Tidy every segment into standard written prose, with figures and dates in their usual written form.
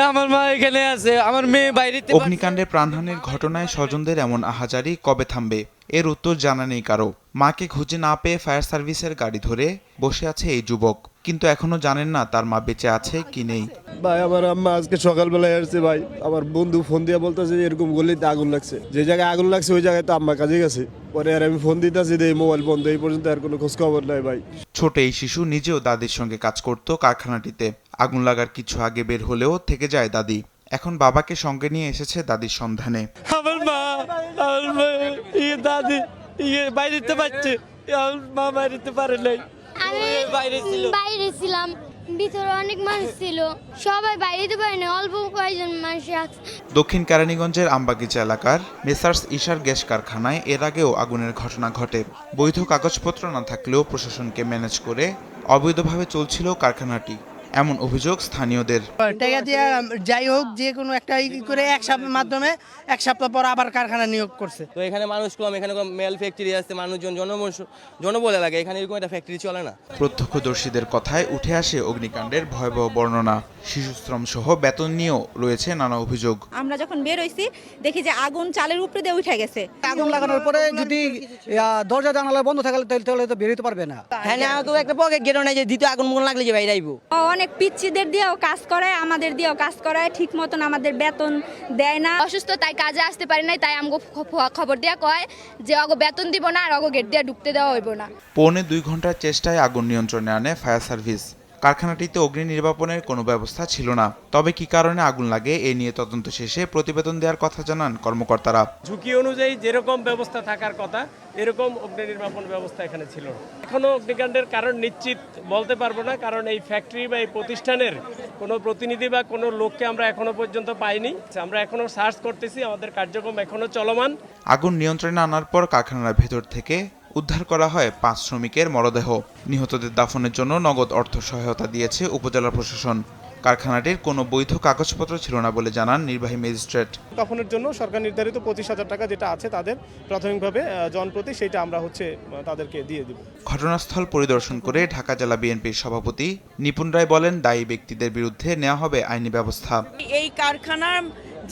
আমার মা এখানে আছে, আমার মেয়ে বাইরে। অগ্নিকাণ্ডে প্রাণহানির ঘটনায় স্বজনদের এমন আহাজারি কবে থামবে এর উত্তর জানা নেই কারো। মাকে খুঁজে না পেয়ে ফায়ার সার্ভিসের গাড়ি ধরে বসে আছে এই যুবক, কিন্তু এখনো জানেন না তার মা বেঁচে আছে কি নেই। ভাই আমার আম্মা আজকে সকালবেলায় আসছে ভাই, আমার বন্ধু ফোন দিয়ে বলতেছে এরকম গলিতে আগুন লাগছে, যে জায়গায় আগুন লাগছে ওই জায়গায় তো আম্মা কাজে গেছে। পরে আর আমি ফোন দিতেছি এই মোবাইল বন্ধ, এই পর্যন্ত আর কোনো খোঁজ খবর নাই ভাই। ছোট এই শিশু নিজেও দাদির সঙ্গে কাজ করত কারখানাটিতে। আগুন লাগার কিছু আগে বের হলেও থেকে যায় দাদি। এখন বাবাকে সঙ্গে নিয়ে এসেছে দাদির সন্ধানে। আমার মা দাদি বাইরেতে পারছে, আমার মা বাইরেতে পারে নাই। আমি বাইরে ছিলাম, ভিতরে অনেক মানুষ ছিল, সবাই বাইরে পারেনি, অল্প কয়েকজন মানুষ আছে। দক্ষিণ কেরানীগঞ্জের আমবাগিচা এলাকার মেসার্স ইশার গ্যাস কারখানায় এর আগেও আগুনের ঘটনা ঘটে। বৈধ কাগজপত্র না থাকলেও প্রশাসনকে ম্যানেজ করে অবৈধভাবে চলছিল কারখানাটি, এমন অভিযোগ স্থানীয়দের। টাকা দিয়ে যাই হোক যে কোনো একটা করে এক সপ্তাহের মাধ্যমে এক সপ্তাহ পর আবার কারখানা নিয়োগ করছে। তো এখানে মানুষ কম, এখানে মেল ফ্যাক্টরি আছে, মানুষজন জনবলে লাগে, এখানে এরকম একটা ফ্যাক্টরি চলে না। প্রত্যক্ষদর্শীদের কথায় উঠে আসে অগ্নিকাণ্ডের ভয়াবহ বর্ণনা। শিশুশ্রম সহ বেতন নিয়েও রয়েছে নানা অভিযোগ। আমরা যখন বের হইছি দেখি যে আগুন চালের উপরে দিয়ে উঠে গেছে। আগুন লাগানোর পরে যদি দরজা জানালা বন্ধ থাকলে তাহলে তো বেরোতে পারবে না। হ্যাঁ না, তো একটা পকেট গেট নাই যে দ্বিতীয় আগুন লাগলে যে বাইরে আইবো। অনেক পিচ্ছিদের দিয়েও কাজ করায়, আমাদের দিয়েও কাজ করায়, ঠিক মতন আমাদের বেতন দেয় না। অসুস্থ তাই কাজে আসতে পারি নাই, তাই আমাকে খবর দেওয়া কয় যে অগো বেতন দিব না আর অগো গেট দিয়ে ঢুকতে দেওয়া হইব না। 2.25 ঘন্টার চেষ্টায় আগুন নিয়ন্ত্রণে আনে ফায়ার সার্ভিস। কারখানাটিতে অগ্নি নির্বাপনের কোনো ব্যবস্থা ছিল না। তবে কি কারণে আগুন লাগে এ নিয়ে তদন্ত শেষে প্রতিবেদন দেওয়ার কথা জানান কর্মকর্তারা। ঝুঁকি অনুযায়ী যেরকম ব্যবস্থা থাকার কথা এরকম অগ্নি নির্বাপন ব্যবস্থা এখানে ছিল না। এখনো অগ্নিকাণ্ডের কারণ নিশ্চিত বলতে পারবো না, কারণ এই ফ্যাক্টরি বা এই প্রতিষ্ঠানের কোনো প্রতিনিধি বা কোনো লোককে আমরা এখনো পর্যন্ত পাইনি। আমরা এখনো সার্চ করতেছি, আমাদের কার্যক্রম এখনো চলমান। আগুন নিয়ন্ত্রণে আনার পর কারখানার ভেতর থেকে উদ্ধার করা হয় 5 শ্রমিকের মরদেহ। নিহতদের দাফনের জন্য নগদ অর্থ সহায়তা দিয়েছে উপজেলা প্রশাসন। কারখানাটির কোনো বৈধ কাগজপত্র ছিল না বলে জানান নির্বাহী ম্যাজিস্ট্রেট। দাফনের জন্য সরকার নির্ধারিত 25,000 টাকা যেটা আছে তাদের প্রাথমিকভাবে জনপ্রতি, সেটা আমরা তাদেরকে দিয়ে দিব। ঘটনাস্থল পরিদর্শন করে ঢাকা জেলা বিএনপির সভাপতি নিপুণ রায় বলেন, দায়ী ব্যক্তিদের বিরুদ্ধে নেওয়া হবে আইনি ব্যবস্থা। এই কারখানার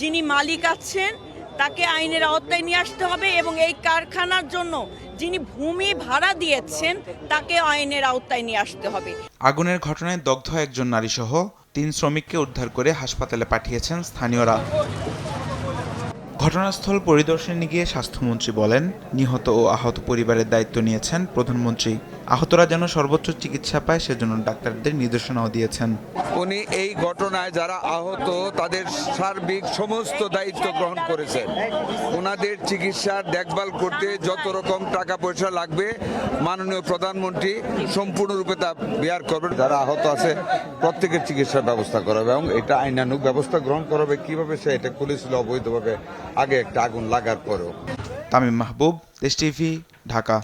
যিনি মালিক আছেন তাকে আইনের আওতায় নিয়ে আসতে হবে, এবং এই কারখানার জন্য যিনি ভূমি ভাড়া দিয়েছেন তাকে আইনের আওতায় নিয়ে আসতে হবে। আগুনের ঘটনায় দগ্ধ একজন নারীসহ 3 শ্রমিককে উদ্ধার করে হাসপাতালে পাঠিয়েছেন স্থানীয়রা। ঘটনাস্থল পরিদর্শনে গিয়ে স্বাস্থ্যমন্ত্রী বলেন, নিহত ও আহত পরিবারের দায়িত্ব নিয়েছেন প্রধানমন্ত্রী। আহতরা যেন সর্বোচ্চ চিকিৎসা পায় সেজন্য ডাক্তারদের নির্দেশনাও দিয়েছেন। উনি এই ঘটনায় যারা আহত তাদের সার্বিক সমস্ত দায়িত্ব গ্রহণ করেছেন। ওনাদের চিকিৎসার দেখভাল করতে যত রকম টাকা পয়সা লাগবে মাননীয় প্রধানমন্ত্রী সম্পূর্ণরূপে তা বেয়ার করবেন। যারা আহত আছে প্রত্যেকের চিকিৎসার ব্যবস্থা করা হবে এবং এটা আইনানুগ ব্যবস্থা গ্রহণ করা হবে। কিভাবে সে এটা খুলেছিল অবৈধভাবে আগে একটা আগুন লাগার পরেও। তামিম মাহবুব, দেশ টিভি, ঢাকা।